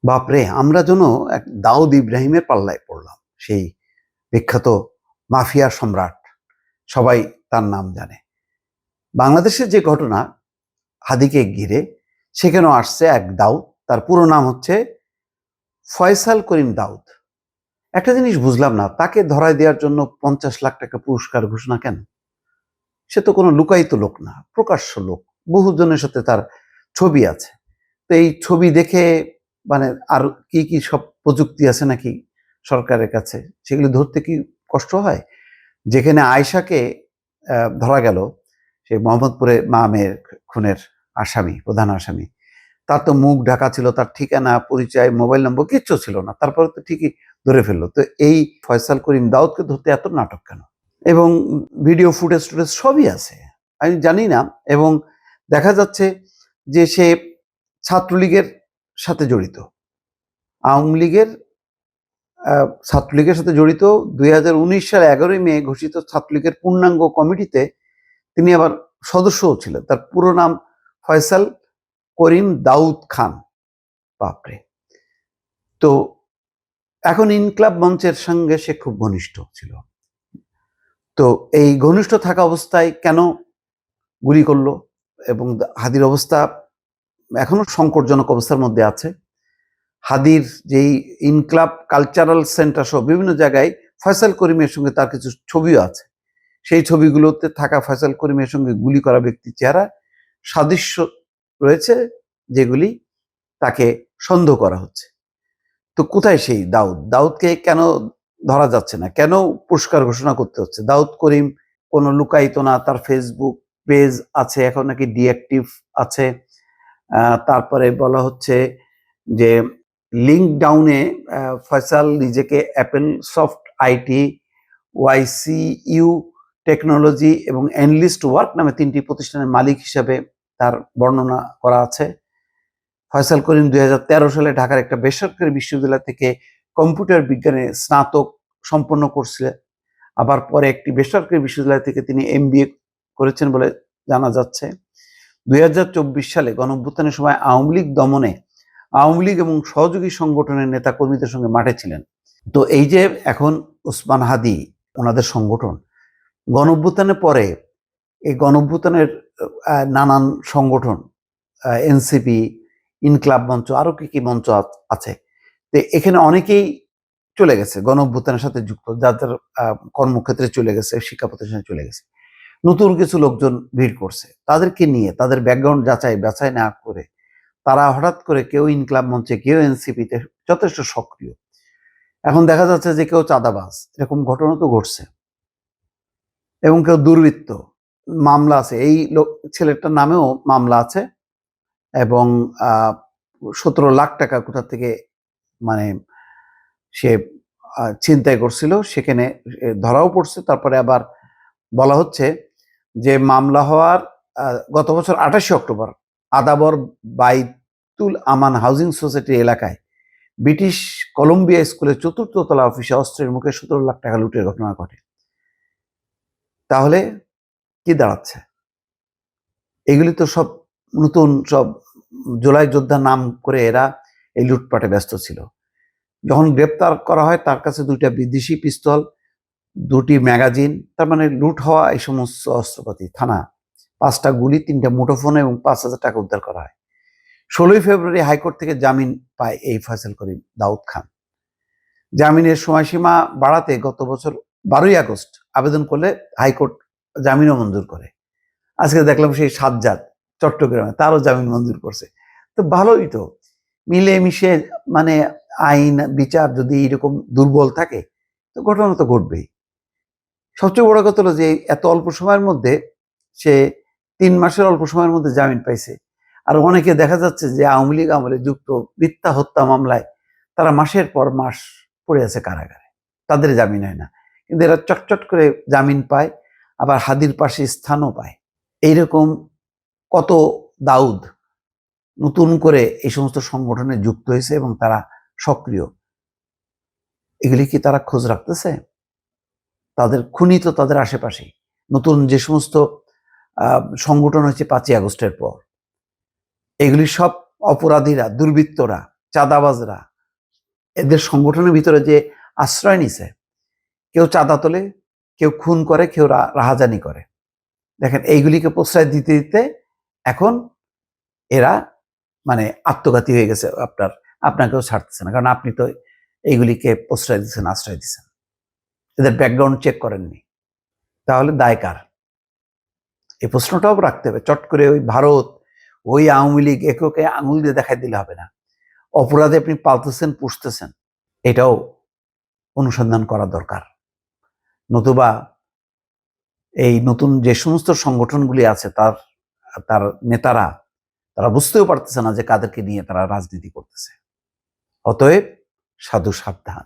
বাপরে, আমরা যেন এক দাউদ ইব্রাহিমের পাল্লায় পড়লাম। সেই বিখ্যাত মাফিয়া সম্রাট, সবাই তার নাম জানে। বাংলাদেশের যে ঘটনা হাদিকে ঘিরে, সেখানেও আসছে এক দাউদ। তার পুরো নাম হচ্ছে ফয়সাল করিম দাউদ। একটা জিনিস বুঝলাম না, তাকে ধরায় দেওয়ার জন্য 50 লাখ টাকা পুরস্কার ঘোষণা কেন? সে তো কোনো লুকায়িত লোক না, প্রকাশ্য লোক। বহুজনের সাথে তার ছবি আছে। তো এই ছবি দেখে মানে আর কি কি সব প্রযুক্তি আছে নাকি সরকারের কাছে, সেগুলি ধরতে কি কষ্ট হয়? যেখানে আয়েশাকে ধরা গেল, সে মোহাম্মদপুরে মা মেয়ের খুনের আসামি, প্রধান আসামি, তার তো মুখ ঢাকা ছিল, তার ঠিকানা, পরিচয়, মোবাইল নম্বর কিচ্ছু ছিল না, তারপরে তো ঠিকই ধরে ফেললো। তো এই ফয়সাল করিম দাউদকে ধরতে এত নাটক কেন? এবং ভিডিও ফুটেজ টুটেজ সবই আছে, আমি জানি না। এবং দেখা যাচ্ছে যে সে ছাত্রলীগের সাথে জড়িত, আওয়ামী লীগের ছাত্রলীগের সাথে জড়িত। 2019 সালে 11ই মে ঘোষিত ছাত্রলীগের পূর্ণাঙ্গ কমিটিতে তিনি আবার সদস্যও ছিলেন। তার পুরো নাম ফয়সাল করিম দাউদ খান। বাপরে। তো এখন ইনকলাব মঞ্চের সঙ্গে সে খুব ঘনিষ্ঠ ছিল। তো এই ঘনিষ্ঠ থাকা অবস্থায় কেন গুলি করলো? এবং হাদির অবস্থা এখনো সংকটজনক অবস্থার মধ্যে আছে। হাদির যেই ইনকলাব কালচারাল সেন্টার সহ বিভিন্ন জায়গায় ফয়সাল করিমের সঙ্গে তার কিছু ছবিও আছে। সেই ছবিগুলোতে থাকা ফয়সাল করিমের সঙ্গে গুলি করা ব্যক্তির চেহারা সাদৃশ্য রয়েছে, যেগুলি তাকে সন্দেহ করা হচ্ছে। তো কোথায় সেই দাউদ? দাউদকে কেন ধরা যাচ্ছে না? কেন পুরস্কার ঘোষণা করতে হচ্ছে? দাউদ করিম কোনো লুকায়িত না, তার ফেসবুক পেজ আছে, এখন নাকি ডিঅ্যাক্টিভ আছে। তারপরে বলা হচ্ছে যে লিঙ্কডাউনে ফয়সাল নিজেকে অ্যাপেল সফট আইটি, ওয়াইসিইউ টেকনোলজি এবং এনলিস্ট ওয়ার্ক নামে 3টি প্রতিষ্ঠানের মালিক হিসাবে তার বর্ণনা করা আছে। ফয়সাল করিম 2013 সালে ঢাকার একটা বেসরকারি বিশ্ববিদ্যালয় থেকে কম্পিউটার বিজ্ঞানে স্নাতক সম্পন্ন করছিলেন। আবার পরে একটি বেসরকারি বিশ্ববিদ্যালয় থেকে তিনি MBA করেছেন বলে জানা যাচ্ছে। 2024 সালে গণঅভ্যুত্থানের সময় আওয়ামী লীগ দমনে আওয়ামী লীগ এবং সহযোগী সংগঠনের নেতা কর্মীদের সঙ্গে মাঠে ছিলেন। তো এই যে এখন ওসমান হাদি, ওনাদের সংগঠন, গণঅভ্যুত্থানের পরে এই গণঅভ্যুত্থানের নানান সংগঠন, এনসিপি, ইনকলাব মঞ্চ, আরো কি কি মঞ্চ আছে, তো এখানে অনেকেই চলে গেছে গণঅভ্যুত্থানের সাথে যুক্ত, যাদের কর্মক্ষেত্রে চলে গেছে, শিক্ষা প্রতিষ্ঠানে চলে গেছে। নতুন কিছু লোকজন ভিড় করছে, তাদেরকে নিয়ে তাদের ব্যাকগ্রাউন্ড যাচাই বাছাই না করে তারা হঠাৎ করে কেউ ইনকলাব মঞ্চে, কেউ এনসিপিতে যথেষ্ট সক্রিয়। এখন দেখা যাচ্ছে যে কেউ চাঁদাবাজ, এরকম ঘটনা তো ঘটছে, এবং কেউ দুর্বৃত্ত, মামলা আছে, এই ছেলেটার নামেও মামলা আছে। এবং 17 লাখ টাকা কোথা থেকে মানে সে ছিনতাই করছিল, সেখানে ধরাও পড়ছে। তারপরে আবার বলা হচ্ছে যে মামলা হওয়ার গত বছর 28 অক্টোবর আদাবর বাইতুল আমান হাউজিং সোসাইটি এলাকায় ব্রিটিশ কলম্বিয়া স্কুলের 4র্থ তলা অফিসে অস্ত্রের মুখে 17 লাখ টাকা লুটের ঘটনা ঘটে। তাহলে কি দাঁড়াচ্ছে? এগুলি তো সব নতুন, সব জুলাই যোদ্ধা নাম করে এরা এই লুটপাটে ব্যস্ত ছিল। যখন গ্রেপ্তার করা হয়, তার কাছে 2টা বিদেশি পিস্তল, 2টি ম্যাগাজিন, তার মানে লুট হওয়া এই সমস্ত অস্ত্রপাতি, থানা, 5টা গুলি, 3টা মুঠোফোন এবং 5,000 টাকা উদ্ধার করা হয়। 16ই ফেব্রুয়ারি হাইকোর্ট থেকে জামিন পায় এই ফয়সাল করিম দাউদ খান। জামিনের সময়সীমা বাড়াতে গত বছর 12ই আগস্ট আবেদন করলে হাইকোর্ট জামিনও মঞ্জুর করে। আজকে দেখলাম সেই সাজ্জাদ চট্টগ্রামে, তারও জামিন মঞ্জুর করছে। তো ভালোই তো, মিলেমিশে মানে আইন বিচার যদি এরকম দুর্বল থাকে, তো ঘটনা তো ঘটবেই। সবচেয়ে বড় কথা হলো যে এত অল্প সময়ের মধ্যে সে 3 মাসের অল্প সময়ের মধ্যে জামিন পাইছে। আর অনেকে দেখা যাচ্ছে যে আওয়ামী লীগ আমলে যুক্ত মিথ্যা হত্যা মামলায় তারা মাসের পর মাস পড়ে আছে কারাগারে, তাদের জামিন হয় না। কিন্তু এরা চটচট করে জামিন পায়, আবার হাদির পাশে স্থানও পায়। এইরকম কত দাউদ নতুন করে এই সমস্ত সংগঠনে যুক্ত হয়েছে এবং তারা সক্রিয়। এগুলি কি তারা খোঁজ রাখতেছে? তাদের খুনি তো তাদের আশেপাশেই। নতুন যে সমস্ত সংগঠন হয়েছে 5ই আগস্টের পর, এগুলি সব অপরাধীরা, দুর্বৃত্তরা চাঁদাবাজরা এদের সংগঠনের ভিতরে যে আশ্রয় নিছে, কেউ চাঁদা তোলে, কেউ খুন করে, কেউ রাহাজানি করে। দেখেন এইগুলিকে প্রশ্রয় দিতে দিতে এখন এরা মানে আত্মঘাতী হয়ে গেছে, আপনাকেও ছাড়তেছে না, কারণ আপনি তো এইগুলিকে প্রশ্রয় দিচ্ছেন, আশ্রয় দিচ্ছেন, এদের ব্যাকগ্রাউন্ড চেক করেননি। তাহলে দায় কার? এই প্রশ্নটাও রাখতে হবে। চট করে ওই ভারত, ওই আওয়ামী লীগ একে আঙুল দিয়ে দেখাই দিলে হবে না। অপরাধে আপনি পালতেছেন, পুষতেছেন, এটাও অনুসন্ধান করা দরকার। নতুবা এই নতুন যে সমস্ত সংগঠনগুলি আছে তার নেতারা তারা বুঝতেও পারতেছে না যে কাদেরকে নিয়ে তারা রাজনীতি করতেছে। অতএব সাধু সাবধান।